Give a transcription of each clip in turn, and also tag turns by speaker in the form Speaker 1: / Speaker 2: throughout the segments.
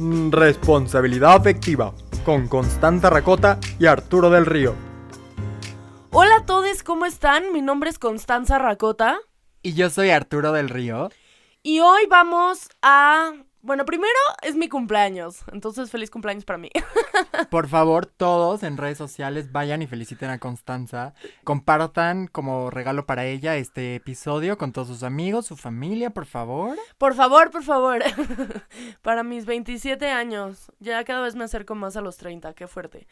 Speaker 1: Responsabilidad afectiva con Constanza Racota y Arturo del Río.
Speaker 2: Hola a todos, ¿cómo están? Mi nombre es Constanza Racota.
Speaker 1: Y yo soy Arturo del Río.
Speaker 2: Y hoy vamos a... Bueno, primero es mi cumpleaños, entonces feliz cumpleaños para mí.
Speaker 1: Por favor, todos en redes sociales vayan y feliciten a Constanza. Compartan como regalo para ella este episodio con todos sus amigos, su familia, por favor.
Speaker 2: Por favor. Para mis 27 años. Ya cada vez me acerco más a los 30, qué fuerte.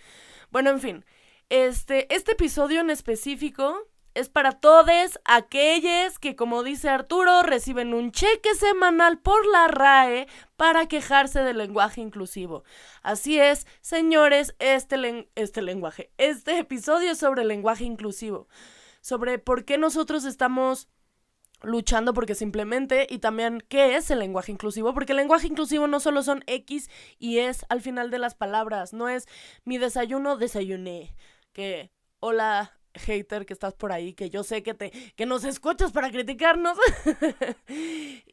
Speaker 2: Bueno, en fin. Este episodio en específico es para todos aquellos que, como dice Arturo, reciben un cheque semanal por la RAE para quejarse del lenguaje inclusivo. Así es, señores, este episodio es sobre el lenguaje inclusivo. Sobre por qué nosotros estamos luchando porque simplemente, y también qué es el lenguaje inclusivo, porque el lenguaje inclusivo no solo son X y es al final de las palabras, no es mi desayuno, desayuné, que hola hater que estás por ahí, que yo sé que nos escuchas para criticarnos.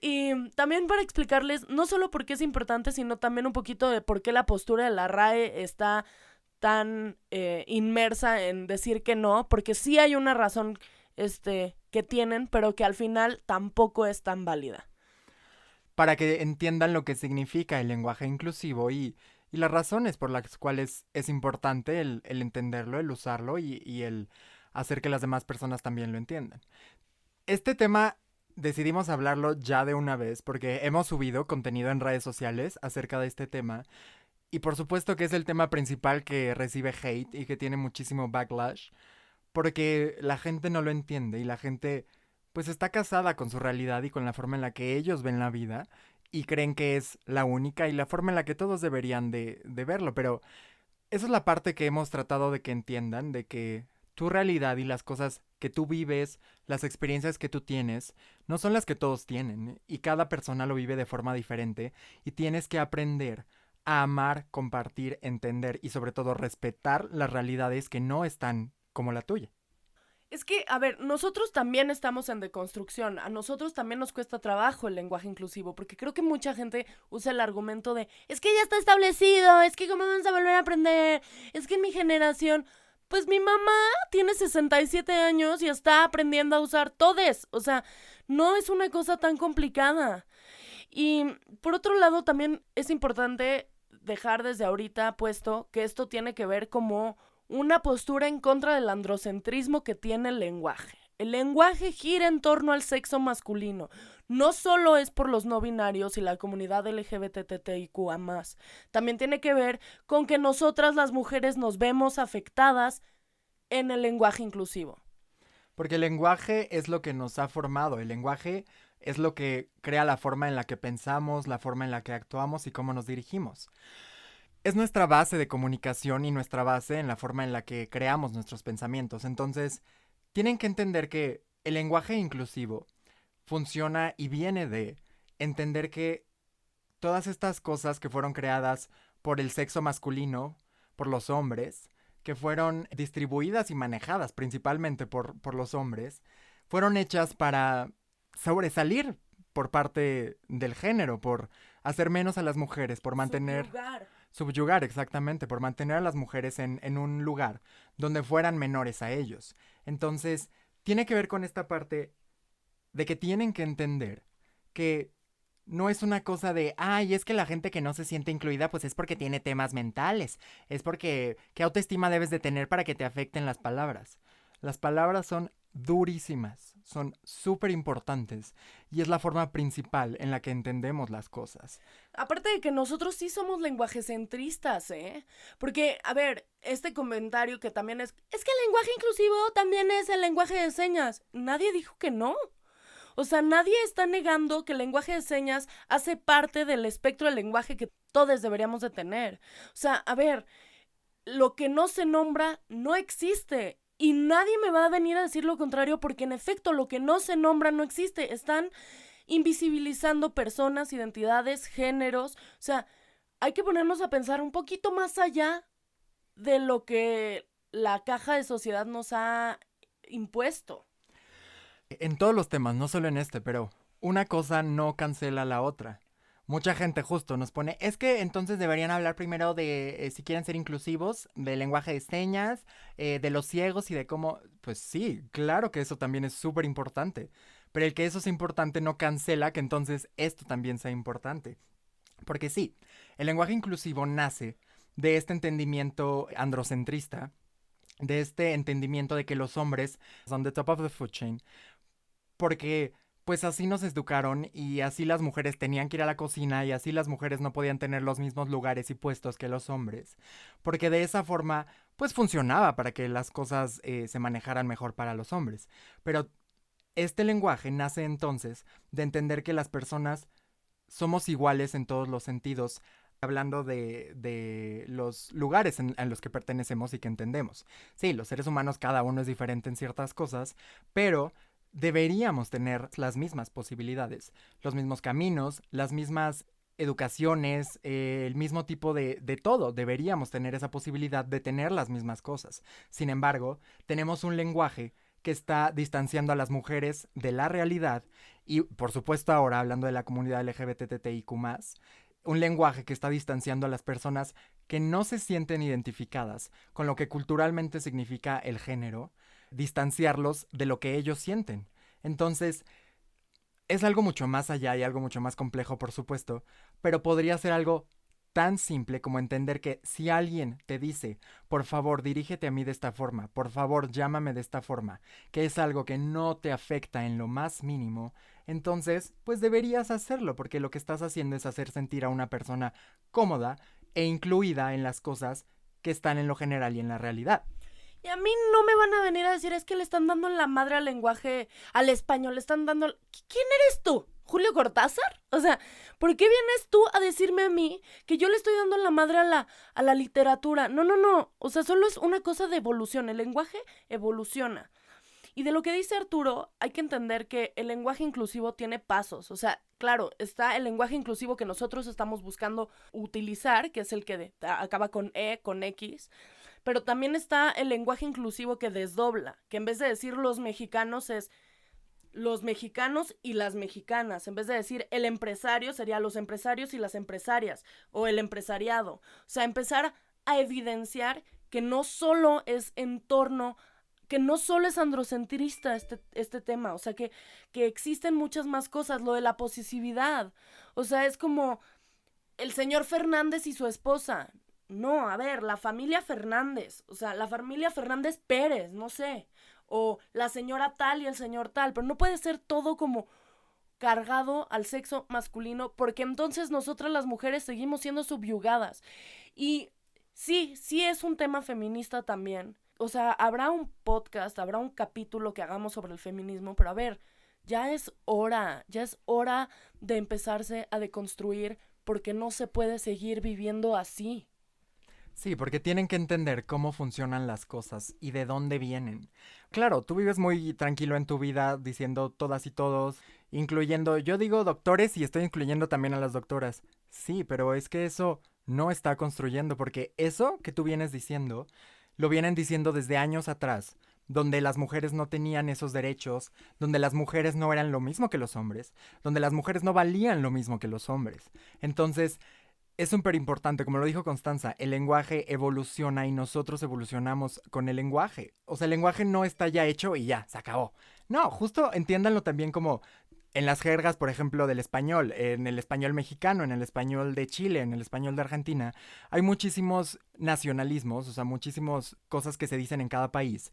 Speaker 2: Y también para explicarles no solo por qué es importante, sino también un poquito de por qué la postura de la RAE está tan inmersa en decir que no, porque sí hay una razón que tienen, pero que al final tampoco es tan válida.
Speaker 1: Para que entiendan lo que significa el lenguaje inclusivo y las razones por las cuales es importante el entenderlo, el usarlo y el hacer que las demás personas también lo entiendan. Este tema decidimos hablarlo ya de una vez porque hemos subido contenido en redes sociales acerca de este tema y por supuesto que es el tema principal que recibe hate y que tiene muchísimo backlash porque la gente no lo entiende y la gente pues está casada con su realidad y con la forma en la que ellos ven la vida y creen que es la única y la forma en la que todos deberían de verlo, pero esa es la parte que hemos tratado de que entiendan, de que tu realidad y las cosas que tú vives, las experiencias que tú tienes, no son las que todos tienen y cada persona lo vive de forma diferente y tienes que aprender a amar, compartir, entender y sobre todo respetar las realidades que no están como la tuya.
Speaker 2: Es que, a ver, nosotros también estamos en deconstrucción. A nosotros también nos cuesta trabajo el lenguaje inclusivo, porque creo que mucha gente usa el argumento de, es que ya está establecido, es que cómo vamos a volver a aprender, es que en mi generación, pues mi mamá tiene 67 años y está aprendiendo a usar todes. O sea, no es una cosa tan complicada. Y por otro lado, también es importante dejar desde ahorita puesto que esto tiene que ver como una postura en contra del androcentrismo que tiene el lenguaje. El lenguaje gira en torno al sexo masculino. No solo es por los no binarios y la comunidad LGBTTIQA+. También tiene que ver con que nosotras las mujeres nos vemos afectadas en el lenguaje inclusivo.
Speaker 1: Porque el lenguaje es lo que nos ha formado, el lenguaje es lo que crea la forma en la que pensamos, la forma en la que actuamos y cómo nos dirigimos. Es nuestra base de comunicación y nuestra base en la forma en la que creamos nuestros pensamientos. Entonces, tienen que entender que el lenguaje inclusivo funciona y viene de entender que todas estas cosas que fueron creadas por el sexo masculino, por los hombres, que fueron distribuidas y manejadas principalmente por los hombres, fueron hechas para sobresalir por parte del género, por hacer menos a las mujeres, por mantener... Subyugar, exactamente, por mantener a las mujeres en un lugar donde fueran menores a ellos. Entonces, tiene que ver con esta parte de que tienen que entender que no es una cosa de, ay, es que la gente que no se siente incluida, pues es porque tiene temas mentales. Es porque, ¿qué autoestima debes de tener para que te afecten las palabras? Las palabras son durísimas, son súper importantes y es la forma principal en la que entendemos las cosas.
Speaker 2: Aparte de que nosotros sí somos lenguajecentristas, ¿eh? Porque, a ver, este comentario que también es que el lenguaje inclusivo también es el lenguaje de señas. Nadie dijo que no. O sea, nadie está negando que el lenguaje de señas hace parte del espectro del lenguaje que todos deberíamos de tener. O sea, a ver, lo que no se nombra no existe. Y nadie me va a venir a decir lo contrario porque en efecto lo que no se nombra no existe. Están invisibilizando personas, identidades, géneros. O sea, hay que ponernos a pensar un poquito más allá de lo que la caja de sociedad nos ha impuesto.
Speaker 1: En todos los temas, no solo en este, pero una cosa no cancela la otra. Mucha gente justo nos pone, es que entonces deberían hablar primero de, si quieren ser inclusivos, del lenguaje de señas, de los ciegos y de cómo... Pues sí, claro que eso también es súper importante. Pero el que eso sea importante no cancela que entonces esto también sea importante. Porque sí, el lenguaje inclusivo nace de este entendimiento androcentrista, de este entendimiento de que los hombres son the top of the food chain, porque pues así nos educaron y así las mujeres tenían que ir a la cocina y así las mujeres no podían tener los mismos lugares y puestos que los hombres, porque de esa forma pues funcionaba para que las cosas se manejaran mejor para los hombres. Pero este lenguaje nace entonces de entender que las personas somos iguales en todos los sentidos, hablando de los lugares a los que pertenecemos y que entendemos. Sí, los seres humanos cada uno es diferente en ciertas cosas, pero deberíamos tener las mismas posibilidades, los mismos caminos, las mismas educaciones, el mismo tipo de todo. Deberíamos tener esa posibilidad de tener las mismas cosas. Sin embargo, tenemos un lenguaje que está distanciando a las mujeres de la realidad y, por supuesto, ahora hablando de la comunidad LGBTTIQ+, un lenguaje que está distanciando a las personas que no se sienten identificadas con lo que culturalmente significa el género, distanciarlos de lo que ellos sienten. Entonces, es algo mucho más allá y algo mucho más complejo, por supuesto, pero podría ser algo tan simple como entender que si alguien te dice, por favor, dirígete a mí de esta forma, por favor, llámame de esta forma, que es algo que no te afecta en lo más mínimo, entonces, pues deberías hacerlo, porque lo que estás haciendo es hacer sentir a una persona cómoda e incluida en las cosas que están en lo general y en la realidad.
Speaker 2: Y a mí no me van a venir a decir, es que le están dando la madre al lenguaje, al español, le están dando... ¿Quién eres tú? ¿Julio Cortázar? O sea, ¿por qué vienes tú a decirme a mí que yo le estoy dando la madre a la literatura? No, no, no. O sea, solo es una cosa de evolución. El lenguaje evoluciona. Y de lo que dice Arturo, hay que entender que el lenguaje inclusivo tiene pasos. O sea, claro, está el lenguaje inclusivo que nosotros estamos buscando utilizar, que es el que acaba con E, con X. Pero también está el lenguaje inclusivo que desdobla, que en vez de decir los mexicanos es los mexicanos y las mexicanas. En vez de decir el empresario sería los empresarios y las empresarias o el empresariado. O sea, empezar a evidenciar que no solo es en torno, que no solo es androcentrista este tema. O sea, que existen muchas más cosas, lo de la posesividad. O sea, es como el señor Fernández y su esposa. No, a ver, la familia Fernández, o sea, la familia Fernández Pérez, no sé, o la señora tal y el señor tal, pero no puede ser todo como cargado al sexo masculino, porque entonces nosotras las mujeres seguimos siendo subyugadas. Y sí, sí es un tema feminista también. O sea, habrá un podcast, habrá un capítulo que hagamos sobre el feminismo, pero a ver, ya es hora de empezarse a deconstruir porque no se puede seguir viviendo así.
Speaker 1: Sí, porque tienen que entender cómo funcionan las cosas y de dónde vienen. Claro, tú vives muy tranquilo en tu vida diciendo todas y todos, incluyendo, yo digo doctores y estoy incluyendo también a las doctoras. Sí, pero es que eso no está construyendo, porque eso que tú vienes diciendo, lo vienen diciendo desde años atrás, donde las mujeres no tenían esos derechos, donde las mujeres no eran lo mismo que los hombres, donde las mujeres no valían lo mismo que los hombres. Entonces, es súper importante, como lo dijo Constanza, el lenguaje evoluciona y nosotros evolucionamos con el lenguaje. O sea, el lenguaje no está ya hecho y ya, se acabó. No, justo entiéndanlo también como en las jergas, por ejemplo, del español, en el español mexicano, en el español de Chile, en el español de Argentina, hay muchísimos nacionalismos, o sea, muchísimas cosas que se dicen en cada país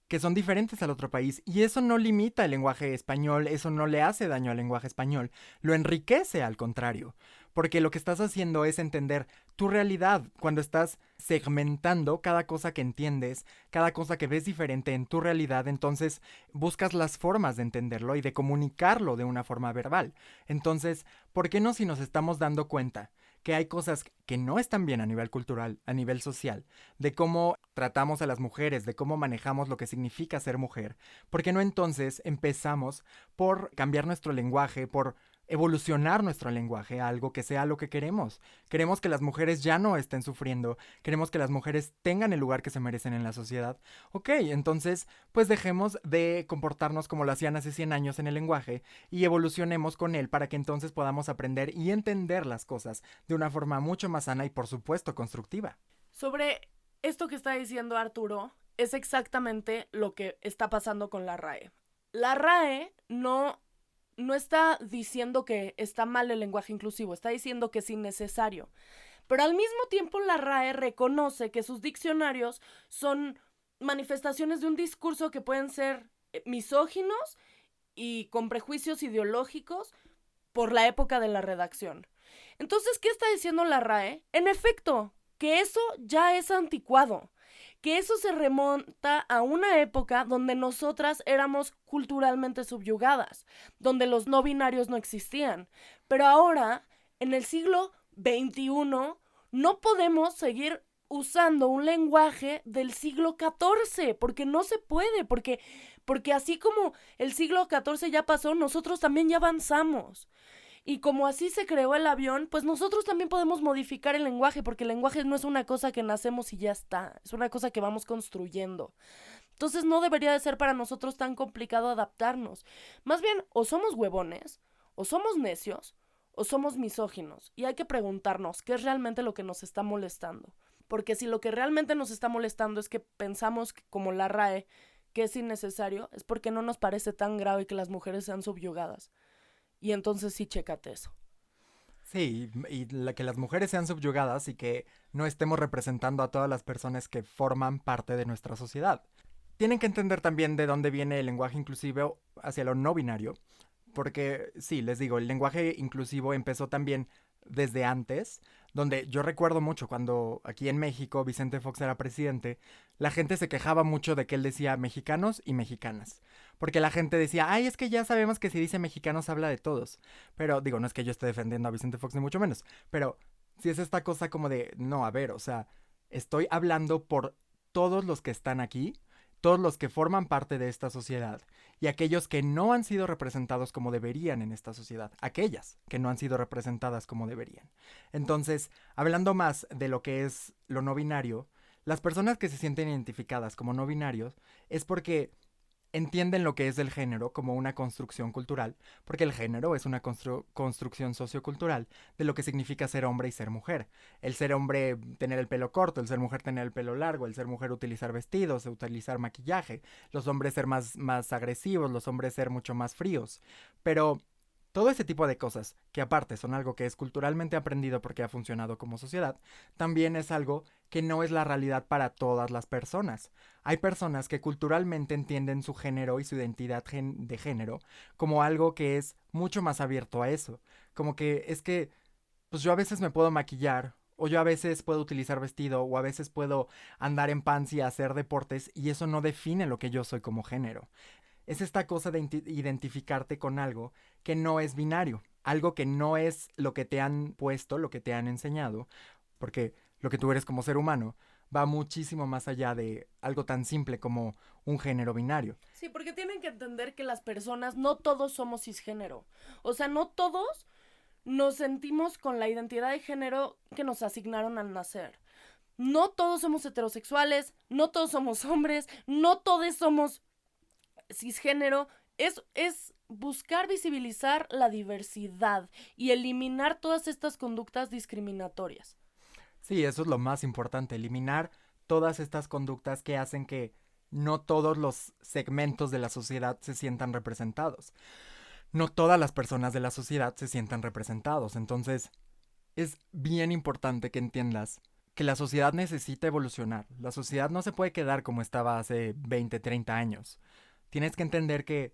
Speaker 1: que son diferentes al otro país, y eso no limita el lenguaje español, eso no le hace daño al lenguaje español, lo enriquece al contrario, porque lo que estás haciendo es entender tu realidad cuando estás segmentando cada cosa que entiendes, cada cosa que ves diferente en tu realidad, entonces buscas las formas de entenderlo y de comunicarlo de una forma verbal. Entonces, ¿por qué no si nos estamos dando cuenta que hay cosas que no están bien a nivel cultural, a nivel social, de cómo tratamos a las mujeres, de cómo manejamos lo que significa ser mujer? ¿Por qué no entonces empezamos por cambiar nuestro lenguaje, por evolucionar nuestro lenguaje a algo que sea lo que queremos. Queremos que las mujeres ya no estén sufriendo, queremos que las mujeres tengan el lugar que se merecen en la sociedad. Ok, entonces pues dejemos de comportarnos como lo hacían hace 100 años en el lenguaje y evolucionemos con él para que entonces podamos aprender y entender las cosas de una forma mucho más sana y por supuesto constructiva.
Speaker 2: Sobre esto que está diciendo Arturo, es exactamente lo que está pasando con la RAE. La RAE no está diciendo que está mal el lenguaje inclusivo, está diciendo que es innecesario. Pero al mismo tiempo la RAE reconoce que sus diccionarios son manifestaciones de un discurso que pueden ser misóginos y con prejuicios ideológicos por la época de la redacción. Entonces, ¿qué está diciendo la RAE? En efecto, que eso ya es anticuado, que eso se remonta a una época donde nosotras éramos culturalmente subyugadas, donde los no binarios no existían. Pero ahora, en el siglo XXI, no podemos seguir usando un lenguaje del siglo XIV, porque no se puede, porque así como el siglo XIV ya pasó, nosotros también ya avanzamos. Y como así se creó el avión, pues nosotros también podemos modificar el lenguaje, porque el lenguaje no es una cosa que nacemos y ya está, es una cosa que vamos construyendo. Entonces no debería de ser para nosotros tan complicado adaptarnos. Más bien, o somos huevones, o somos necios, o somos misóginos. Y hay que preguntarnos qué es realmente lo que nos está molestando. Porque si lo que realmente nos está molestando es que pensamos que, como la RAE, que es innecesario, es porque no nos parece tan grave que las mujeres sean subyugadas. Y entonces sí, chécate eso.
Speaker 1: Sí, y que las mujeres sean subyugadas y que no estemos representando a todas las personas que forman parte de nuestra sociedad. Tienen que entender también de dónde viene el lenguaje inclusivo hacia lo no binario, porque sí, les digo, el lenguaje inclusivo empezó también desde antes, donde yo recuerdo mucho cuando aquí en México Vicente Fox era presidente, la gente se quejaba mucho de que él decía mexicanos y mexicanas, porque la gente decía, ay, es que ya sabemos que si dice mexicanos habla de todos, pero digo, no es que yo esté defendiendo a Vicente Fox ni mucho menos, pero si es esta cosa como de, no, a ver, o sea, estoy hablando por todos los que están aquí, todos los que forman parte de esta sociedad y aquellos que no han sido representados como deberían en esta sociedad, aquellas que no han sido representadas como deberían. Entonces, hablando más de lo que es lo no binario, las personas que se sienten identificadas como no binarios es porque entienden lo que es el género como una construcción cultural, porque el género es una construcción sociocultural de lo que significa ser hombre y ser mujer. El ser hombre tener el pelo corto, el ser mujer tener el pelo largo, el ser mujer utilizar vestidos, utilizar maquillaje, los hombres ser más agresivos, los hombres ser mucho más fríos. Pero todo ese tipo de cosas, que aparte son algo que es culturalmente aprendido porque ha funcionado como sociedad, también es algo que no es la realidad para todas las personas. Hay personas que culturalmente entienden su género y su identidad de género como algo que es mucho más abierto a eso. Como que es que, pues yo a veces me puedo maquillar, o yo a veces puedo utilizar vestido, o a veces puedo andar en pants y hacer deportes, y eso no define lo que yo soy como género. Es esta cosa de identificarte con algo que no es binario, algo que no es lo que te han puesto, lo que te han enseñado, porque lo que tú eres como ser humano va muchísimo más allá de algo tan simple como un género binario.
Speaker 2: Sí, porque tienen que entender que las personas, no todos somos cisgénero. O sea, no todos nos sentimos con la identidad de género que nos asignaron al nacer. No todos somos heterosexuales, no todos somos hombres, no todos somos cisgénero. Es buscar visibilizar la diversidad y eliminar todas estas conductas discriminatorias.
Speaker 1: Sí, eso es lo más importante, eliminar todas estas conductas que hacen que no todos los segmentos de la sociedad se sientan representados. No todas las personas de la sociedad se sientan representados. Entonces, es bien importante que entiendas que la sociedad necesita evolucionar. La sociedad no se puede quedar como estaba hace 20, 30 años. Tienes que entender que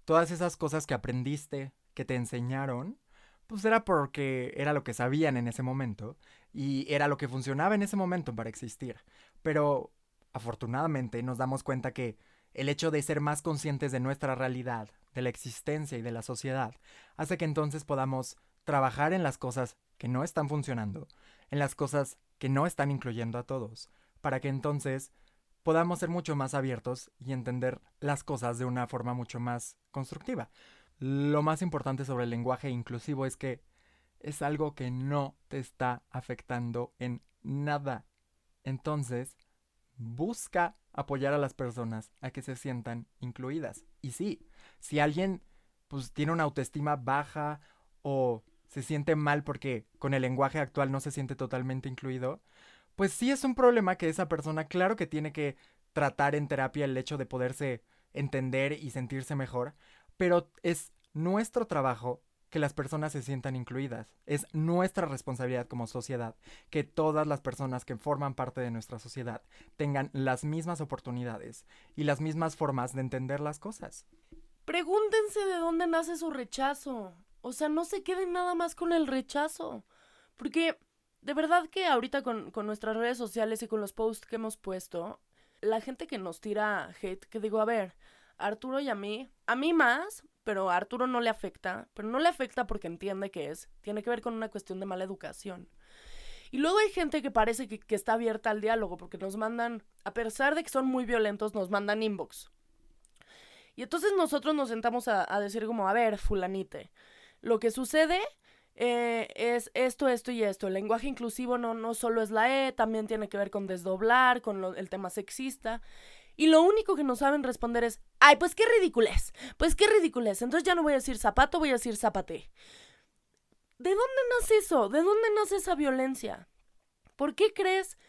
Speaker 1: todas esas cosas que aprendiste, que te enseñaron, pues era porque era lo que sabían en ese momento y era lo que funcionaba en ese momento para existir. Pero afortunadamente nos damos cuenta que el hecho de ser más conscientes de nuestra realidad, de la existencia y de la sociedad, hace que entonces podamos trabajar en las cosas que no están funcionando, en las cosas que no están incluyendo a todos, para que entonces podamos ser mucho más abiertos y entender las cosas de una forma mucho más constructiva. lo más importante sobre el lenguaje inclusivo es que es algo que no te está afectando en nada. Entonces, busca apoyar a las personas a que se sientan incluidas. Y sí, si alguien pues tiene una autoestima baja o se siente mal porque con el lenguaje actual no se siente totalmente incluido, pues sí es un problema que esa persona, claro que tiene que tratar en terapia el hecho de poderse entender y sentirse mejor, pero es nuestro trabajo que las personas se sientan incluidas. Es nuestra responsabilidad como sociedad que todas las personas que forman parte de nuestra sociedad tengan las mismas oportunidades y las mismas formas de entender las cosas.
Speaker 2: Pregúntense de dónde nace su rechazo. O sea, no se queden nada más con el rechazo. Porque de verdad que ahorita con nuestras redes sociales y con los posts que hemos puesto, la gente que nos tira hate, que digo, a ver, a Arturo y a mí más, pero a Arturo no le afecta, pero no le afecta porque entiende que tiene que ver con una cuestión de mala educación. Y luego hay gente que parece que está abierta al diálogo, porque nos mandan, a pesar de que son muy violentos, nos mandan inbox. Y entonces nosotros nos sentamos a decir como, a ver, fulanite, lo que sucede es esto, esto y esto. El lenguaje inclusivo no solo es la también tiene que ver con desdoblar, con el tema sexista. Y lo único que nos saben responder es, ay, pues qué ridiculez, entonces ya no voy a decir zapato, voy a decir zapate. ¿De dónde nace eso? ¿De dónde nace esa violencia? ¿Por qué crees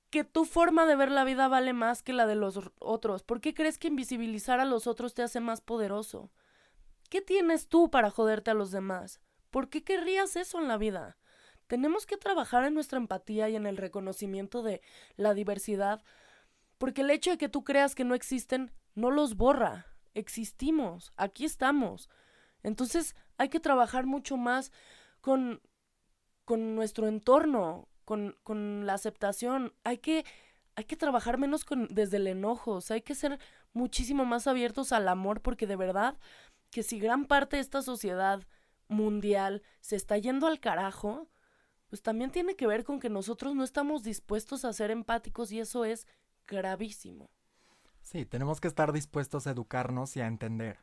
Speaker 2: que tu forma de ver la vida vale más que la de los otros? ¿Por qué crees que invisibilizar a los otros te hace más poderoso? ¿Qué tienes tú para joderte a los demás? ¿Por qué querrías eso en la vida? Tenemos que trabajar en nuestra empatía y en el reconocimiento de la diversidad, porque el hecho de que tú creas que no existen no los borra. Existimos, aquí estamos. Entonces hay que trabajar mucho más con, con nuestro entorno, con la aceptación. Hay que trabajar menos desde el enojo. O sea, hay que ser muchísimo más abiertos al amor, porque de verdad que si gran parte de esta sociedad mundial se está yendo al carajo, pues también tiene que ver con que nosotros no estamos dispuestos a ser empáticos, y eso es gravísimo.
Speaker 1: Sí, tenemos que estar dispuestos a educarnos y a entender.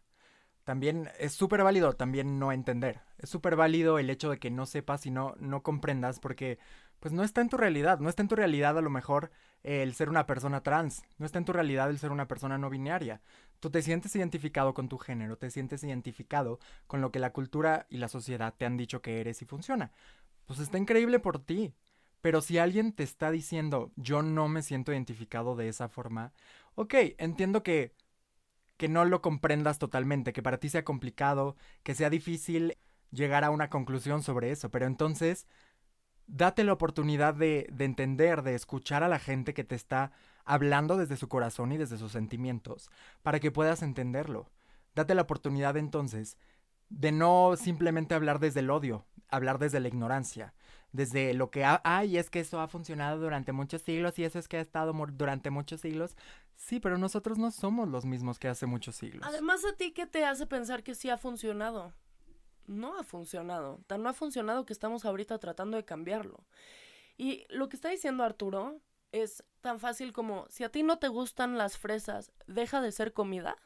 Speaker 1: También es súper válido también no entender. Es súper válido el hecho de que no sepas y no comprendas porque pues no está en tu realidad. No está en tu realidad a lo mejor el ser una persona trans. No está en tu realidad el ser una persona no binaria. Tú te sientes identificado con tu género, te sientes identificado con lo que la cultura y la sociedad te han dicho que eres y funciona. Pues está increíble por ti. Pero si alguien te está diciendo yo no me siento identificado de esa forma, ok, entiendo que no lo comprendas totalmente, que para ti sea complicado, que sea difícil llegar a una conclusión sobre eso, pero entonces date la oportunidad de entender, de escuchar a la gente que te está hablando desde su corazón y desde sus sentimientos, para que puedas entenderlo. Date la oportunidad entonces de no simplemente hablar desde el odio, hablar desde la ignorancia, desde lo que ay, es que eso ha funcionado durante muchos siglos y eso es que ha estado durante muchos siglos. Sí, pero nosotros no somos los mismos que hace muchos siglos.
Speaker 2: Además, ¿a ti qué te hace pensar que sí ha funcionado? No ha funcionado. Tan no ha funcionado que estamos ahorita tratando de cambiarlo. Y lo que está diciendo Arturo es tan fácil como, si a ti no te gustan las fresas, ¿deja de ser comida?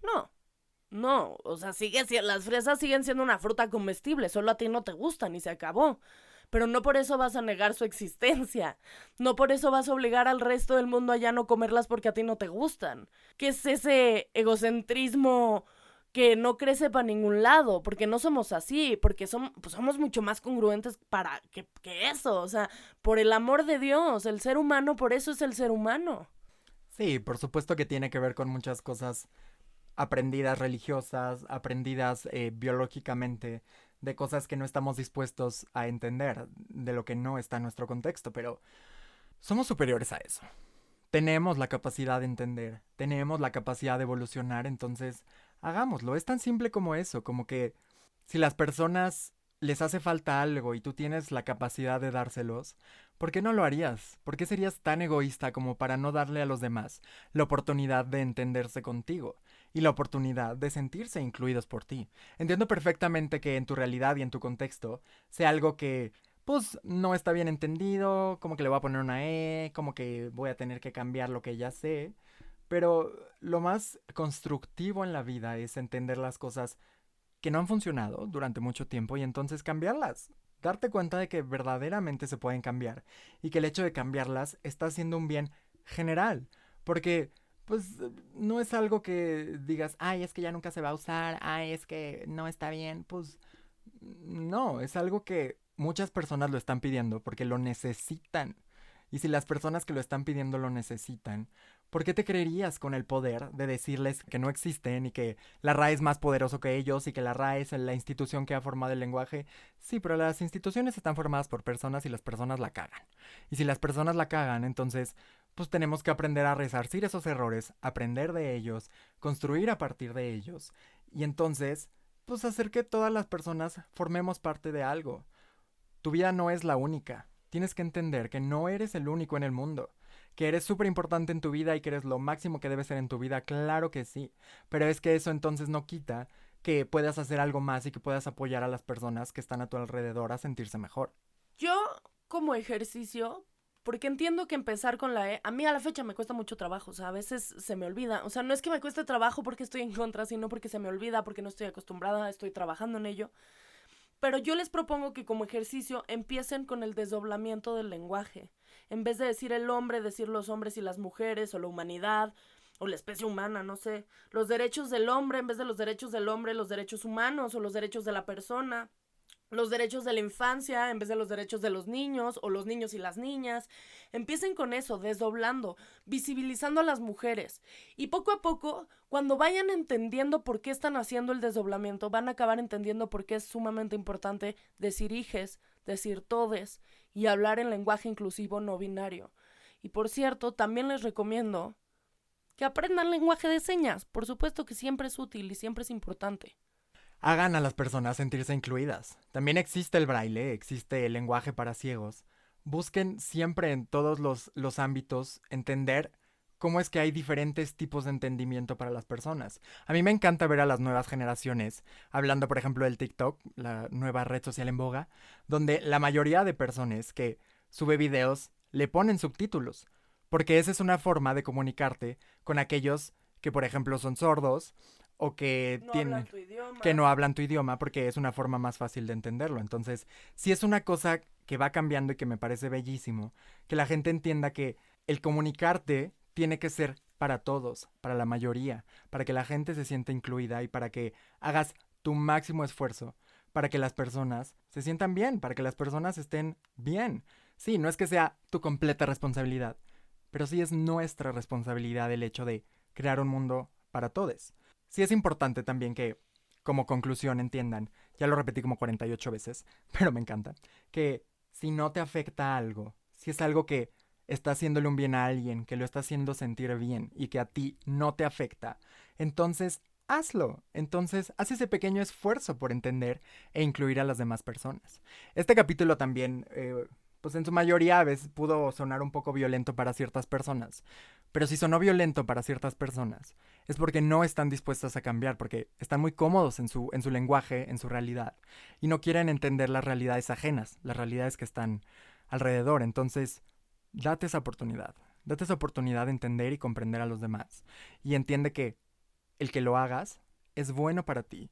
Speaker 2: No. No, o sea, las fresas siguen siendo una fruta comestible, solo a ti no te gustan y se acabó. Pero no por eso vas a negar su existencia. No por eso vas a obligar al resto del mundo a ya no comerlas porque a ti no te gustan. ¿Qué es ese egocentrismo que no crece para ningún lado? Porque no somos así, porque somos mucho más congruentes para que eso. O sea, por el amor de Dios, el ser humano, por eso es el ser humano.
Speaker 1: Sí, por supuesto que tiene que ver con muchas cosas aprendidas religiosas, aprendidas biológicamente, de cosas que no estamos dispuestos a entender, de lo que no está en nuestro contexto, pero somos superiores a eso. Tenemos la capacidad de entender, tenemos la capacidad de evolucionar, entonces hagámoslo. Es tan simple como eso, como que si las personas les hace falta algo y tú tienes la capacidad de dárselos, ¿por qué no lo harías? ¿Por qué serías tan egoísta como para no darle a los demás la oportunidad de entenderse contigo y la oportunidad de sentirse incluidos por ti? Entiendo perfectamente que en tu realidad y en tu contexto sea algo que pues no está bien entendido, como que le voy a poner una como que voy a tener que cambiar lo que ya sé, pero lo más constructivo en la vida es entender las cosas que no han funcionado durante mucho tiempo y entonces cambiarlas. Darte cuenta de que verdaderamente se pueden cambiar y que el hecho de cambiarlas está haciendo un bien general. Porque, pues, no es algo que digas, ay, es que ya nunca se va a usar, ay, es que no está bien. Pues, no, es algo que muchas personas lo están pidiendo porque lo necesitan. Y si las personas que lo están pidiendo lo necesitan, ¿por qué te creerías con el poder de decirles que no existen y que la RAE es más poderoso que ellos y que la RAE es la institución que ha formado el lenguaje? Sí, pero las instituciones están formadas por personas y las personas la cagan. Y si las personas la cagan, entonces pues tenemos que aprender a resarcir esos errores, aprender de ellos, construir a partir de ellos. Y entonces, pues hacer que todas las personas formemos parte de algo. Tu vida no es la única. Tienes que entender que no eres el único en el mundo, que eres súper importante en tu vida y que eres lo máximo que debes ser en tu vida, claro que sí, pero es que eso entonces no quita que puedas hacer algo más y que puedas apoyar a las personas que están a tu alrededor a sentirse mejor.
Speaker 2: Yo, como ejercicio, porque entiendo que empezar con la E, a mí a la fecha me cuesta mucho trabajo, o sea, a veces se me olvida, o sea, no es que me cueste trabajo porque estoy en contra, sino porque se me olvida, porque no estoy acostumbrada, estoy trabajando en ello. Pero yo les propongo que como ejercicio empiecen con el desdoblamiento del lenguaje. En vez de decir el hombre, decir los hombres y las mujeres, o la humanidad, o la especie humana, no sé. Los derechos del hombre, en vez de los derechos del hombre, los derechos humanos, o los derechos de la persona. Los derechos de la infancia en vez de los derechos de los niños, o los niños y las niñas. Empiecen con eso, desdoblando, visibilizando a las mujeres. Y poco a poco, cuando vayan entendiendo por qué están haciendo el desdoblamiento, van a acabar entendiendo por qué es sumamente importante decir hijes, decir todes y hablar en lenguaje inclusivo no binario. Y por cierto, también les recomiendo que aprendan lenguaje de señas. Por supuesto que siempre es útil y siempre es importante.
Speaker 1: Hagan a las personas sentirse incluidas. También existe el braille, existe el lenguaje para ciegos. Busquen siempre en todos los ámbitos entender cómo es que hay diferentes tipos de entendimiento para las personas. A mí me encanta ver a las nuevas generaciones hablando, por ejemplo, del TikTok, la nueva red social en boga, donde la mayoría de personas que sube videos le ponen subtítulos, porque esa es una forma de comunicarte con aquellos que, por ejemplo, son sordos o que que no hablan tu idioma, porque es una forma más fácil de entenderlo. Entonces, sí es una cosa que va cambiando y que me parece bellísimo, que la gente entienda que el comunicarte tiene que ser para todos, para la mayoría, para que la gente se sienta incluida y para que hagas tu máximo esfuerzo para que las personas se sientan bien, para que las personas estén bien. Sí, no es que sea tu completa responsabilidad, pero sí es nuestra responsabilidad el hecho de crear un mundo para todos. Sí es importante también que, como conclusión, entiendan, ya lo repetí como 48 veces, pero me encanta, que si no te afecta algo, si es algo que está haciéndole un bien a alguien, que lo está haciendo sentir bien y que a ti no te afecta, entonces hazlo. Entonces haz ese pequeño esfuerzo por entender e incluir a las demás personas. Este capítulo también, pues en su mayoría a veces pudo sonar un poco violento para ciertas personas. Pero si sonó violento para ciertas personas, es porque no están dispuestas a cambiar, porque están muy cómodos en su lenguaje, en su realidad, y no quieren entender las realidades ajenas, las realidades que están alrededor. Entonces, date esa oportunidad de entender y comprender a los demás. Y entiende que el que lo hagas es bueno para ti,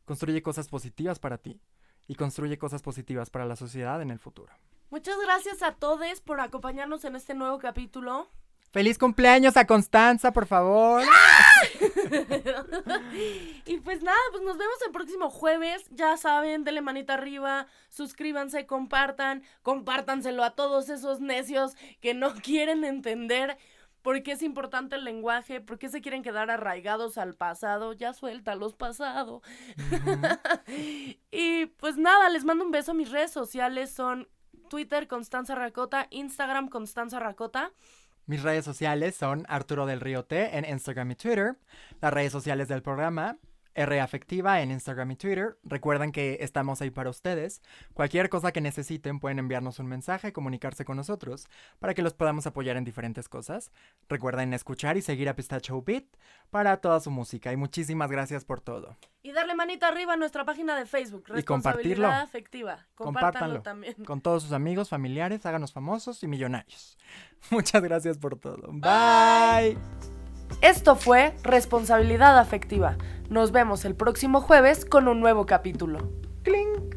Speaker 1: construye cosas positivas para ti, y construye cosas positivas para la sociedad en el futuro.
Speaker 2: Muchas gracias a todos por acompañarnos en este nuevo capítulo.
Speaker 1: ¡Feliz cumpleaños a Constanza, por favor!
Speaker 2: Y pues nada, pues nos vemos el próximo jueves. Ya saben, denle manita arriba, suscríbanse, compártanselo a todos esos necios que no quieren entender por qué es importante el lenguaje, por qué se quieren quedar arraigados al pasado. Ya suéltalos, pasado. Y pues nada, les mando un beso. Mis redes sociales son Twitter, Constanza Racota, Instagram, Constanza Racota.
Speaker 1: Mis redes sociales son Arturo del Río T en Instagram y Twitter. Las redes sociales del programa, R Afectiva en Instagram y Twitter. Recuerden que estamos ahí para ustedes. Cualquier cosa que necesiten pueden enviarnos un mensaje, comunicarse con nosotros para que los podamos apoyar en diferentes cosas. Recuerden escuchar y seguir a Pistacho Beat para toda su música. Y muchísimas gracias por todo.
Speaker 2: Y darle manita arriba a nuestra página de Facebook.
Speaker 1: Y compartirlo.
Speaker 2: Responsabilidad afectiva. Compártanlo también.
Speaker 1: Con todos sus amigos, familiares, háganos famosos y millonarios. Muchas gracias por todo. Bye.
Speaker 2: Esto fue Responsabilidad Afectiva. Nos vemos el próximo jueves con un nuevo capítulo.
Speaker 1: ¡Cling!